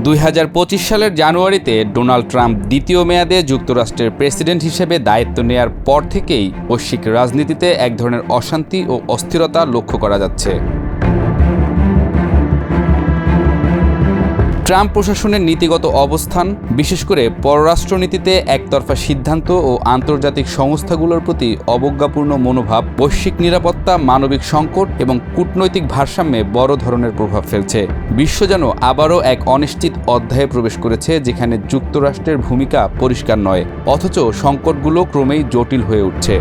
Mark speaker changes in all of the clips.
Speaker 1: 2025 সালের জানুয়ারিতে Donald Trump দ্বিতীয় মেয়াদে যুক্তরাষ্ট্রের প্রেসিডেন্ট হিসেবে দায়িত্ব নেয়ার পর থেকেই বৈশ্বিক রাজনীতিতে এক ধরনের অশান্তি ও অস্থিরতা লক্ষ্য করা যাচ্ছে। ট্রাম্প প্রশাসনের নীতিগত অবস্থান, বিশেষ করে পররাষ্ট্রনীতিতে একতরফা সিদ্ধান্ত ও আন্তর্জাতিক সংস্থাগুলোর প্রতি অবজ্ঞাপূর্ণ মনোভাব, বৈশ্বিক নিরাপত্তা, মানবিক সংকট এবং কূটনৈতিক ভারসাম্যে বড় ধরনের প্রভাব ফেলছে। বিশ্ব যেন আবারও এক অনিশ্চিত অধ্যায়ে প্রবেশ করেছে, যেখানে যুক্তরাষ্ট্রের ভূমিকা পরিষ্কার নয়, অথচ সংকটগুলো ক্রমেই জটিল হয়ে উঠছে।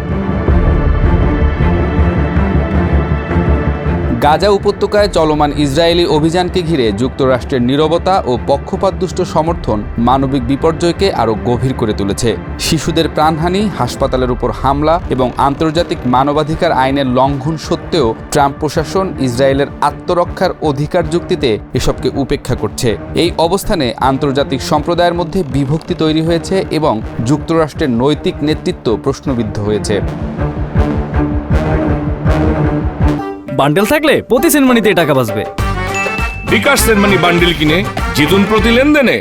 Speaker 1: গাজা উপত্যকায় চলমান ইসরায়েলি অভিযানকে ঘিরে যুক্তরাষ্ট্রের নীরবতা ও পক্ষপাতদুষ্ট সমর্থন মানবিক বিপর্যয়কে আরও গভীর করে তুলেছে। শিশুদের প্রাণহানি, হাসপাতালের উপর হামলা এবং আন্তর্জাতিক মানবাধিকার আইনের লঙ্ঘন সত্ত্বেও ট্রাম্প প্রশাসন ইসরায়েলের আত্মরক্ষার অধিকার যুক্তিতে এসবকে উপেক্ষা করছে। এই অবস্থানে আন্তর্জাতিক সম্প্রদায়ের মধ্যে বিভক্তি তৈরি হয়েছে এবং যুক্তরাষ্ট্রের নৈতিক নেতৃত্ব প্রশ্নবিদ্ধ হয়েছে।
Speaker 2: বান্ডেল থাকলে প্রতি সেনমানিতে টাকা বাঁচবে।
Speaker 3: বিকাশ সেনমানি বান্ডেল কিনে জিতুন প্রতি লেনদেনে।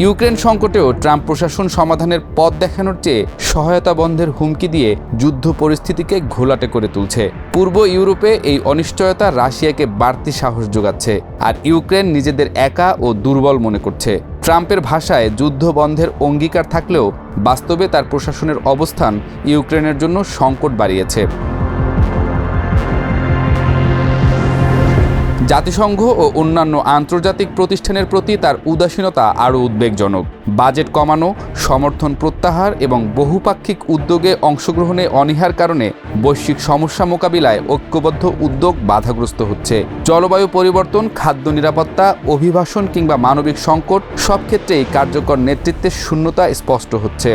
Speaker 1: ইউক্রেন সংকটেও ট্রাম্প প্রশাসন সমাধানের পথ দেখানোর চেয়ে সহায়তা বন্ধের হুমকি দিয়ে যুদ্ধ পরিস্থিতিকে ঘোলাটে করে তুলছে। পূর্ব ইউরোপে এই অনিশ্চয়তা রাশিয়াকে বাড়তি সাহস যোগাচ্ছে, আর ইউক্রেন নিজেদের একা ও দুর্বল মনে করছে। ট্রাম্পের ভাষায় যুদ্ধ বন্ধের অঙ্গীকার থাকলেও বাস্তবে তার প্রশাসনের অবস্থান ইউক্রেনের জন্য সংকট বাড়িয়েছে। জাতিসংঘ ও অন্যান্য আন্তর্জাতিক প্রতিষ্ঠানের প্রতি তার উদাসীনতা আরও উদ্বেগজনক। বাজেট কমানো, সমর্থন প্রত্যাহার এবং বহুপাক্ষিক উদ্যোগে অংশগ্রহণে অনীহার কারণে বৈশ্বিক সমস্যা মোকাবিলায় ঐক্যবদ্ধ উদ্যোগ বাধাগ্রস্ত হচ্ছে। জলবায়ু পরিবর্তন, খাদ্য নিরাপত্তা, অভিবাসন কিংবা মানবিক সংকট, সব ক্ষেত্রেই কার্যকর নেতৃত্বের শূন্যতা স্পষ্ট হচ্ছে।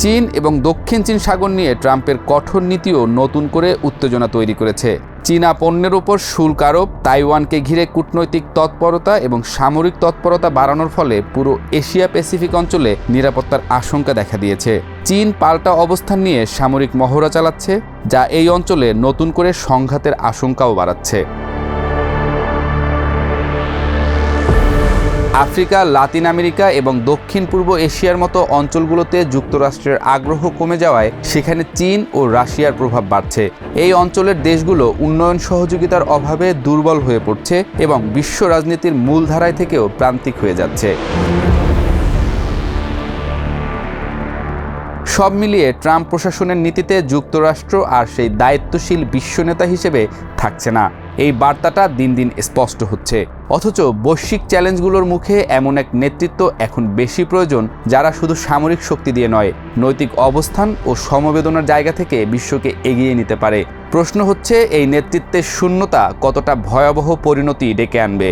Speaker 1: চীন এবং দক্ষিণ চীন সাগর নিয়ে ট্রাম্পের কঠোর নীতিও নতুন করে উত্তেজনা তৈরি করেছে। চীনা পণ্যের উপর শুল্ক আরোপ, তাইওয়ানকে ঘিরে কূটনৈতিক তৎপরতা এবং সামরিক তৎপরতা বাড়ানোর ফলে পুরো এশিয়া প্যাসিফিক অঞ্চলে নিরাপত্তার আশঙ্কা দেখা দিয়েছে। চীন পাল্টা অবস্থান নিয়ে সামরিক মহড়া চালাচ্ছে, যা এই অঞ্চলে নতুন করে সংঘাতের আশঙ্কাও বাড়াচ্ছে। আফ্রিকা, লাতিন আমেরিকা এবং দক্ষিণ পূর্ব এশিয়ার মতো অঞ্চলগুলোতে যুক্তরাষ্ট্রের আগ্রহ কমে যাওয়ায় সেখানে চীন ও রাশিয়ার প্রভাব বাড়ছে। এই অঞ্চলের দেশগুলো উন্নয়ন সহযোগিতার অভাবে দুর্বল হয়ে পড়ছে এবং বিশ্ব রাজনীতির মূলধারায় থেকেও প্রান্তিক হয়ে যাচ্ছে। সব মিলিয়ে ট্রাম্প প্রশাসনের নীতিতে যুক্তরাষ্ট্র আর সেই দায়িত্বশীল বিশ্বনেতা হিসেবে থাকছে না। এই বার্তাটা দিন দিন স্পষ্ট হচ্ছে। অথচ বৈশ্বিক চ্যালেঞ্জগুলোর মুখে এমন এক নেতৃত্ব এখন বেশি প্রয়োজন, যারা শুধু সামরিক শক্তি দিয়ে নয়, নৈতিক অবস্থান ও সমবেদনার জায়গা থেকে বিশ্বকে এগিয়ে নিতে পারে। প্রশ্ন হচ্ছে, এই নেতৃত্বের শূন্যতা কতটা ভয়াবহ পরিণতি ডেকে আনবে।